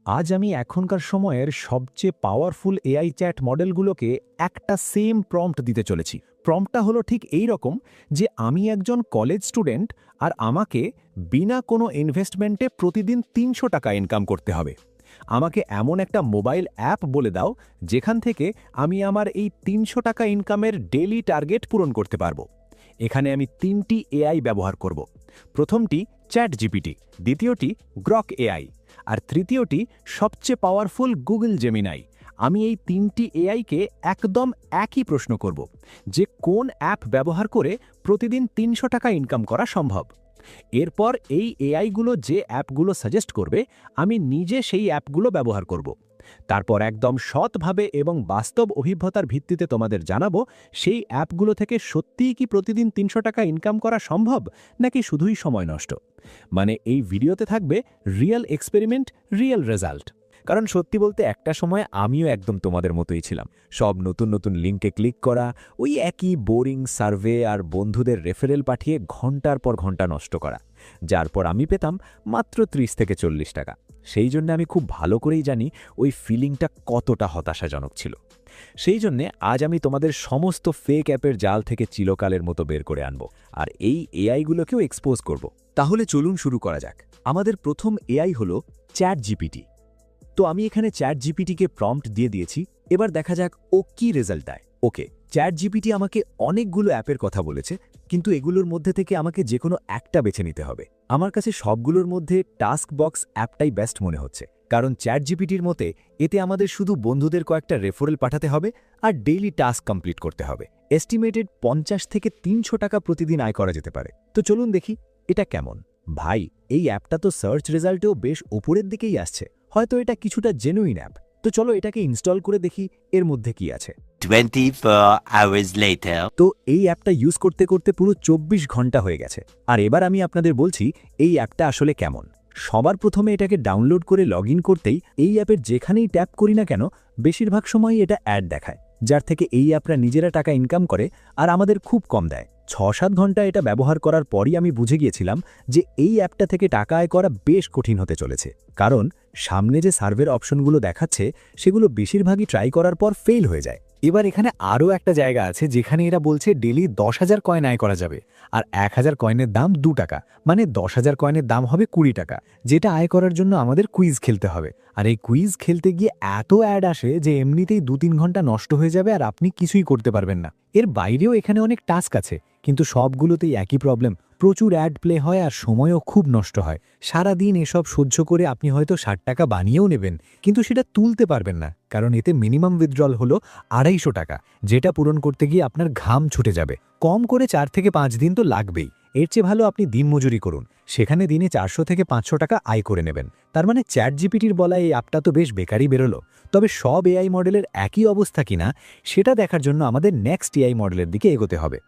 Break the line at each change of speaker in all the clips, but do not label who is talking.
আজ আমি এখনকার সময়ের সবচেয়ে পাওয়ারফুল এআই চ্যাট মডেলগুলোকে একটা সেম প্রম্পট দিতে চলেছি। প্রম্পটটা হলো ঠিক এই রকম যে আমি একজন কলেজ স্টুডেন্ট আর আমাকে বিনা কোনো ইনভেস্টমেন্টে প্রতিদিন ৩০০ টাকা ইনকাম করতে হবে। আমাকে এমন একটা মোবাইল অ্যাপ বলে দাও যেখান থেকে আমি আমার এই ৩০০ টাকা ইনকামের ডেইলি টার্গেট পূরণ করতে পারবো। এখানে আমি ৩টি এআই ব্যবহার করব। প্রথমটি চ্যাট জিপিটি, দ্বিতীয়টি গ্রক এআই, আর তৃতীয়টি সবচেয়ে পাওয়ারফুল গুগল জেমিনাই। আমি এই ৩টি এআইকে একদম একই প্রশ্ন করব যে কোন অ্যাপ ব্যবহার করে প্রতিদিন ৩০০ টাকা ইনকাম করা সম্ভব। এরপর এই এআইগুলো যে অ্যাপগুলো সাজেস্ট করবে আমি নিজে সেই অ্যাপগুলো ব্যবহার করব। তারপর একদম সৎভাবে এবং বাস্তব অভিজ্ঞতার ভিত্তিতে তোমাদের জানাবো সেই অ্যাপগুলো থেকে সত্যিই কি প্রতিদিন ৩০০ টাকা ইনকাম করা সম্ভব নাকি শুধুই সময় নষ্ট। মানে এই ভিডিওতে থাকবে রিয়েল এক্সপেরিমেন্ট, রিয়েল রেজাল্ট। কারণ সত্যি বলতে একটা সময় আমিও একদম তোমাদের মতোই ছিলাম। সব নতুন নতুন লিঙ্কে ক্লিক করা, ওই একই বোরিং সার্ভে আর বন্ধুদের রেফারেল পাঠিয়ে ঘন্টার পর ঘন্টা নষ্ট করা, যার পর আমি পেতাম মাত্র ৩০ থেকে ৪০ টাকা। সেই জন্য আমি খুব ভালো করেই জানি ওই ফিলিংটা কতটা হতাশাজনক ছিল। সেই জন্যে আজ আমি তোমাদের সমস্ত ফেক অ্যাপের জাল থেকে চিরকালের মতো বের করে আনব আর এই এআইগুলোকেও এক্সপোজ করব। তাহলে চলুন শুরু করা যাক। আমাদের প্রথম এআই হলো চ্যাট জিপিটি। তো আমি এখানে চ্যাট জিপিটিকে প্রম্পট দিয়ে দিয়েছি, এবার দেখা যাক ও কি রেজাল্ট দেয়। ওকে, চ্যাট জিপিটি আমাকে অনেকগুলো অ্যাপের কথা বলেছে, কিন্তু এগুলোর মধ্যে থেকে আমাকে যে কোনো একটা বেছে নিতে হবে। আমার কাছে সবগুলোর মধ্যে টাস্ক বক্স অ্যাপটাই বেস্ট মনে হচ্ছে, কারণ চ্যাট জিপিটির মতে এতে আমাদের শুধু বন্ধুদের কয়েকটা রেফারেল পাঠাতে হবে আর ডেইলি টাস্ক কমপ্লিট করতে হবে। এস্টিমেটেড ৫০ থেকে ৩০০ টাকা প্রতিদিন আয় করা যেতে পারে। তো চলুন দেখি এটা কেমন। ভাই, এই অ্যাপটা তো সার্চ রেজাল্টেও বেশ উপরের দিকেই আসছে, হয়তো এটা কিছুটা জেনুইন অ্যাপ। তো চলো এটাকে ইনস্টল করে দেখি এর মধ্যে কি আছে।
24 hours later.
তো এই অ্যাপটা ইউজ করতে করতে পুরো ২৪ ঘন্টা হয়ে গেছে। আর এবার আমি আপনাদের বলছি এই অ্যাপটা আসলে কেমন। সবার প্রথমে এটাকে ডাউনলোড করে লগ ইন করতেই এই অ্যাপের যেখানেই ট্যাপ করি না কেন বেশিরভাগ সময়ই এটা অ্যাড দেখায়, যার থেকে এই অ্যাপরা নিজেরা টাকা ইনকাম করে আর আমাদের খুব কম দেয়। ৬-৭ ঘন্টা এটা ব্যবহার করার পরই আমি বুঝে গিয়েছিলাম যে এই অ্যাপটা থেকে টাকা আয় করা বেশ কঠিন হতে চলেছে, কারণ সামনে যে সার্ভের অপশনগুলো দেখাচ্ছে সেগুলো বেশিরভাগই ট্রাই করার পর ফেল হয়ে যায়। এবার এখানে আরও একটা জায়গা আছে যেখানে এরা বলছে ডেলি ১০,০০০ কয়েন আয় করা যাবে, আর ১,০০০ কয়েনের দাম ২ টাকা, মানে ১০,০০০ কয়েনের দাম হবে ২০ টাকা, যেটা আয় করার জন্য আমাদের কুইজ খেলতে হবে। আর এই কুইজ খেলতে গিয়ে এত অ্যাড আসে যে এমনিতেই ২-৩ ঘন্টা নষ্ট হয়ে যাবে আর আপনি কিছুই করতে পারবেন না। এর বাইরেও এখানে অনেক টাস্ক আছে, কিন্তু সবগুলোতেই একই প্রবলেম, প্রচুর অ্যাড প্লে হয় আর সময়ও খুব নষ্ট হয়। সারা দিন এসব সহ্য করে আপনি হয়তো ৬০ টাকা বানিয়েও নেবেন, কিন্তু সেটা তুলতে পারবেন না, কারণ এতে মিনিমাম উইথড্রল হলো ২৫০ টাকা, যেটা পূরণ করতে গিয়ে আপনার ঘাম ছুটে যাবে। কম করে ৪ থেকে ৫ দিন তো লাগবেই। এর চেয়ে ভালো আপনি দিনমজুরি করুন, সেখানে দিনে ৪০০ থেকে ৫০০ টাকা আয় করে নেবেন। তার মানে চ্যাট জিপিটির বলা এই অ্যাপটা তো বেশ বেকারই বেরোলো। তবে সব এআই মডেলের একই অবস্থা কিনা সেটা দেখার জন্য আমাদের নেক্সট এআই মডেলের দিকে এগোতে হবে।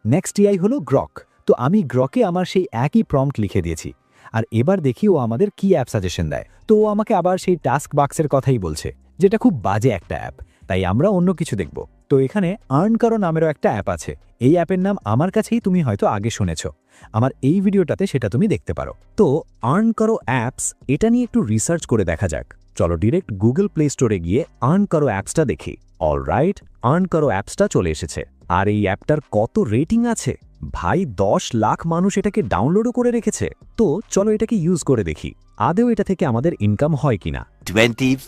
নেক্সট এআই হলো গ্রক। তো আমি গ্রকে আমার সেই একই প্রম্পট লিখে দিয়েছি, আর এবার দেখি ও আমাদের কি অ্যাপ সাজেশন দেয়। তো ও আমাকে আবার সেই টাস্ক বাক্সের কথাই বলছে, যেটা খুব বাজে একটা অ্যাপ, তাই আমরা অন্য কিছু দেখব। তো এখানে আর্ন করো নামেরও একটা অ্যাপ আছে। এই অ্যাপের নাম আমার কাছেই তুমি হয়তো আগে শুনেছ, আমার এই ভিডিওটাতে সেটা তুমি দেখতে পারো। তো আর্ন করো অ্যাপস, এটা নিয়ে একটু রিসার্চ করে দেখা যাক। চলো ডিরেক্ট গুগল প্লে স্টোরে গিয়ে আর্ন করো অ্যাপসটা দেখি। অলরাইট, আর্ন করো অ্যাপসটা চলে এসেছে। আর এই অ্যাপটার কত রেটিং আছে ভাই, ১০ লাখ মানুষ এটাকে ডাউনলোডও করে রেখেছে। তো চলো এটাকে ইউজ করে দেখি আদেও এটা থেকে আমাদের ইনকাম হয় কিনা।
24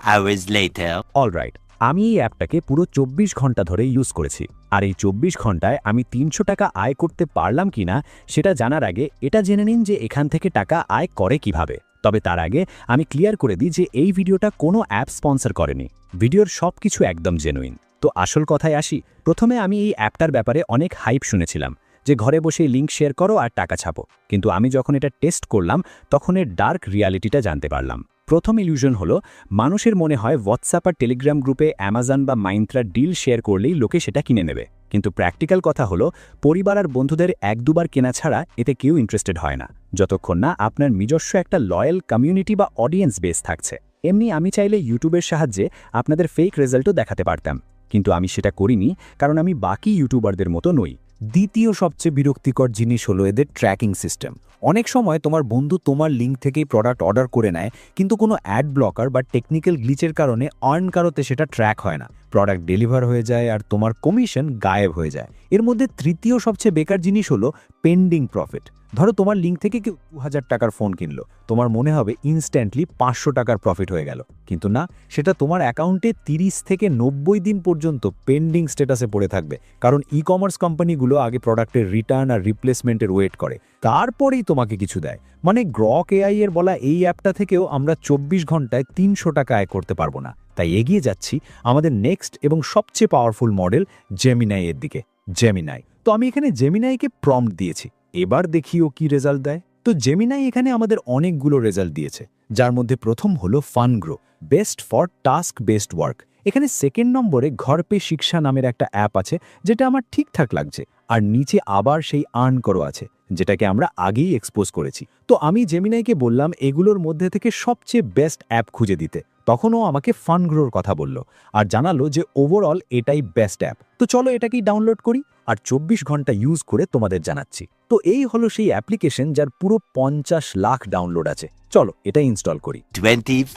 hours later.
অলরাইট, আমি এই অ্যাপটাকে পুরো ২৪ ঘন্টা ধরে ইউজ করেছি, আর এই ২৪ ঘন্টায় আমি ৩০০ টাকা আয় করতে পারলাম কিনা সেটা জানার আগে এটা জেনে নিন যে এখান থেকে টাকা আয় করে কিভাবে। তবে তার আগে আমি ক্লিয়ার করে দিই যে এই ভিডিওটা কোনো অ্যাপ স্পন্সর করেনি, ভিডিওর সব কিছু একদম জেনুইন। তো আসল কথায় আসি। প্রথমে আমি এই অ্যাপটার ব্যাপারে অনেক হাইপ শুনেছিলাম যে ঘরে বসে লিঙ্ক শেয়ার করো আর টাকা ছাপো, কিন্তু আমি যখন এটা টেস্ট করলাম তখন এর ডার্ক রিয়ালিটিটা জানতে পারলাম। প্রথম ইলিউশন হলো মানুষের মনে হয় হোয়াটসঅ্যাপ আর টেলিগ্রাম গ্রুপে অ্যামাজন বা মাইন্ত্রা ডিল শেয়ার করলেই লোকে সেটা কিনে নেবে, কিন্তু প্র্যাকটিক্যাল কথা হলো পরিবার আর বন্ধুদের ১-২ বার কেনা ছাড়া এতে কেউ ইন্টারেস্টেড হয় না, যতক্ষণ না আপনার নিজস্ব একটা লয়াল কমিউনিটি বা অডিয়েন্স বেস থাকছে। এমনি আমি চাইলে ইউটিউবের সাহায্যে আপনাদের ফেক রেজাল্টও দেখাতে পারতাম, কিন্তু আমি সেটা করিনি, কারণ আমি বাকি ইউটিউবারদের মতো নই দ্বিতীয় সবচেয়ে বিরক্তিকর জিনিস হলো এদের ট্র্যাকিং সিস্টেম। অনেক সময় তোমার বন্ধু তোমার লিঙ্ক থেকেই প্রোডাক্ট অর্ডার করে নেয়, কিন্তু কোনো অ্যাড ব্লকার বা টেকনিক্যাল গ্লিচের কারণে আর্ন কারোতে সেটা ট্র্যাক হয় না। প্রোডাক্ট ডেলিভার হয়ে যায় আর তোমার কমিশন গায়েব হয়ে যায়। এর মধ্যে তৃতীয় সবচেয়ে বেকার জিনিস হলো পেন্ডিং প্রফিট। ধরো তোমার লিঙ্ক থেকে কেউ 2000 টাকার ফোন কিনলো, তোমার মনে হবে ইনস্ট্যান্টলি 500 টাকার প্রফিট হয়ে গেল, কিন্তু না, সেটা তোমার অ্যাকাউন্টে 30 থেকে 90 দিন পর্যন্ত পেন্ডিং স্ট্যাটাসে পড়ে থাকবে, কারণ ই কমার্স কোম্পানিগুলো আগে প্রোডাক্টের রিটার্ন আর রিপ্লেসমেন্টের ওয়েট করে, তারপরেই তোমাকে কিছু দেয়। মানে গ্রক এআই এর বলা এই অ্যাপটা থেকেও আমরা 24 ঘন্টায় 300 টাকা আয় করতে পারবো না। তাই এগিয়ে যাচ্ছি আমাদের নেক্সট এবং সবচেয়ে পাওয়ারফুল মডেল জেমিনাই এর দিকে। জেমিনাই। তো আমি এখানে জেমিনাইকে প্রম্পট দিয়েছি, এবার দেখি ও কি রেজাল্ট দেয়। তো জেমিনাই এখানে আমাদের অনেকগুলো রেজাল্ট দিয়েছে, যার মধ্যে প্রথম হলো Fungro, best for task based work. এখানে সেকেন্ড নম্বরে ঘর পে শিক্ষা নামের একটা অ্যাপ আছে, যেটা আমার ঠিকঠাক লাগছে, আর নিচে আবার সেই আর্ন করো আছে, যেটাকে আমরা আগেই এক্সপোজ করেছি। তো আমি জেমিনাইকে বললাম এগুলোর মধ্যে থেকে সবচেয়ে বেস্ট অ্যাপ খুঁজে দিতে, তখন ও আমাকে ফানগ্রোর কথা বলল আর জানালো যে ওভারঅল এটাই বেস্ট অ্যাপ। তো চলো এটাকেই ডাউনলোড করি আর 24 ঘন্টা ইউজ করে তোমাদের জানাচ্ছি। তো এই হলো সেই অ্যাপ্লিকেশন যার পুরো 50 লাখ ডাউনলোড আছে। চলো এটা ইনস্টল করি।
24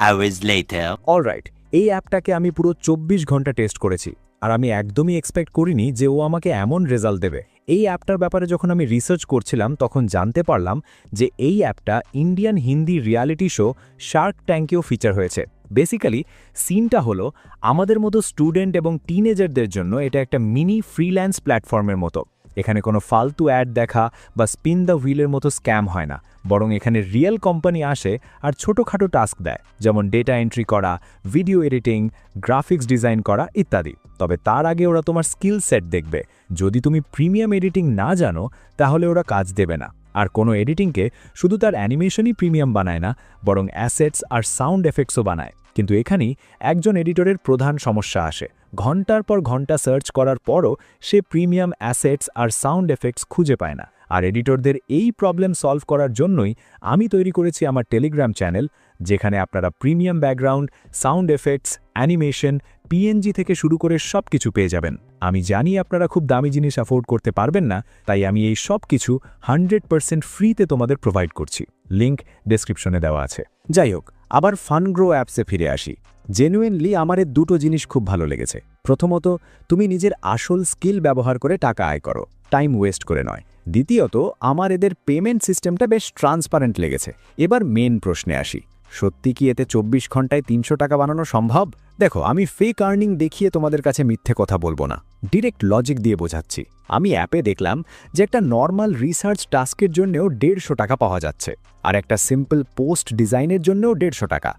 hours later.
অলরাইট, এই অ্যাপটাকে আমি পুরো 24 ঘন্টা টেস্ট করেছি, আর আমি একদমই এক্সপেক্ট করিনি যে ও আমাকে এমন রেজাল্ট দেবে। এই অ্যাপটার ব্যাপারে যখন আমি রিসার্চ করছিলাম তখন জানতে পারলাম যে এই অ্যাপটা Indian Hindi reality show shark ট্যাঙ্কেও ফিচার হয়েছে। বেসিক্যালি সিনটা হলো আমাদের মতো স্টুডেন্ট এবং টিনেজারদের জন্য এটা একটা মিনি ফ্রিল্যান্স প্ল্যাটফর্মের মতো। এখানে কোনো ফালতু অ্যাড দেখা বা স্পিন দ্য হুইলের মতো স্ক্যাম হয় না, বরং এখানে রিয়েল কোম্পানি আসে আর ছোটোখাটো টাস্ক দেয়, যেমন ডেটা এন্ট্রি করা, ভিডিও এডিটিং, গ্রাফিক্স ডিজাইন করা ইত্যাদি। তবে তার আগে ওরা তোমার স্কিল সেট দেখবে। যদি তুমি প্রিমিয়াম এডিটিং না জানো তাহলে ওরা কাজ দেবে না। আর কোনো এডিটিংকে শুধু তার অ্যানিমেশনই প্রিমিয়াম বানায় না, বরং অ্যাসেটস আর সাউন্ড এফেক্টসও বানায়। কিন্তু এখানেই একজন এডিটরের প্রধান সমস্যা আসে, ঘন্টার পর ঘন্টা সার্চ করার পরও সে প্রিমিয়াম অ্যাসেটস আর সাউন্ড এফেক্টস খুঁজে পায় না। আর এডিটরদের এই প্রবলেম সলভ করার জন্যই আমি তৈরি করেছি আমার টেলিগ্রাম চ্যানেল, যেখানে আপনারা premium background, sound effects, animation, PNG থেকে শুরু করে সব কিছু পেয়ে যাবেন। আমি জানি আপনারা খুব দামি জিনিস অ্যাফোর্ড করতে পারবেন না, তাই আমি এই সব কিছু 100% ফ্রিতে তোমাদের প্রোভাইড করছি। লিংক ডেসক্রিপশনে দেওয়া আছে। যাই হোক, আবার ফানগ্রো অ্যাপসে ফিরে আসি। জেনুইনলি আমার এর দুটো জিনিস খুব ভালো লেগেছে। প্রথমত, তুমি নিজের আসল স্কিল ব্যবহার করে টাকা আয় করো, টাইম ওয়েস্ট করে নয়। দ্বিতীয়ত, আমার এদের পেমেন্ট সিস্টেমটা বেশ ট্রান্সপারেন্ট লেগেছে। এবার মেন প্রশ্নে আসি, সত্যি কি এতে 24 ঘন্টায় 300 টাকা বানানো সম্ভব? দেখো, আমি ফেক আর্নিং দেখিয়ে তোমাদের কাছে মিথ্যে কথা বলবো না, ডিরেক্ট লজিক দিয়ে বোঝাচ্ছি। আমি অ্যাপে দেখলাম যে একটা নর্মাল রিসার্চ টাস্কের জন্যও 150 টাকা পাওয়া যাচ্ছে, আর একটা সিম্পল পোস্ট ডিজাইনের জন্যও 150 টাকা।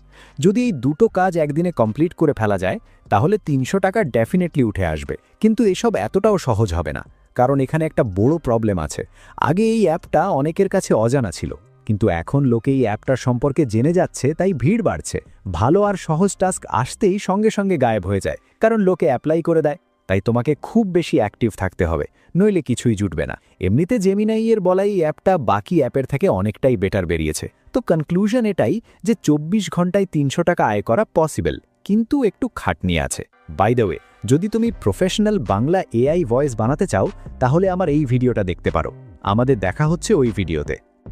যদি এই দুটো কাজ একদিনে কমপ্লিট করে ফেলা যায় তাহলে 300 টাকা ডেফিনেটলি উঠে আসবে। কিন্তু এসব এতটাও সহজ হবে না, কারণ এখানে একটা বড় প্রবলেম আছে। আগে এই অ্যাপটা অনেকের কাছে অজানা ছিল, কিন্তু এখন লোকে এই অ্যাপটার সম্পর্কে জেনে যাচ্ছে, তাই ভিড় বাড়ছে। ভালো আর সহজ টাস্ক আসতেই সঙ্গে সঙ্গে গায়েব হয়ে যায়, কারণ লোকে অ্যাপ্লাই করে দেয়। তাই তোমাকে খুব বেশি অ্যাক্টিভ থাকতে হবে, নইলে কিছুই জুটবে না। এমনিতে জেমিনাই এর বলা এই অ্যাপটা বাকি অ্যাপের থেকে অনেকটাই বেটার বেরিয়েছে। তো কনক্লুশন এটাই যে 24 ঘন্টায় 300 টাকা আয় করা পসিবল, কিন্তু একটু খাটনি আছে। বাই দ্য ওয়ে, যদি তুমি প্রফেশনাল বাংলা এআই ভয়েস বানাতে চাও তাহলে আমার এই ভিডিওটা দেখতে পারো। আমাদের দেখা হচ্ছে ওই ভিডিওতে।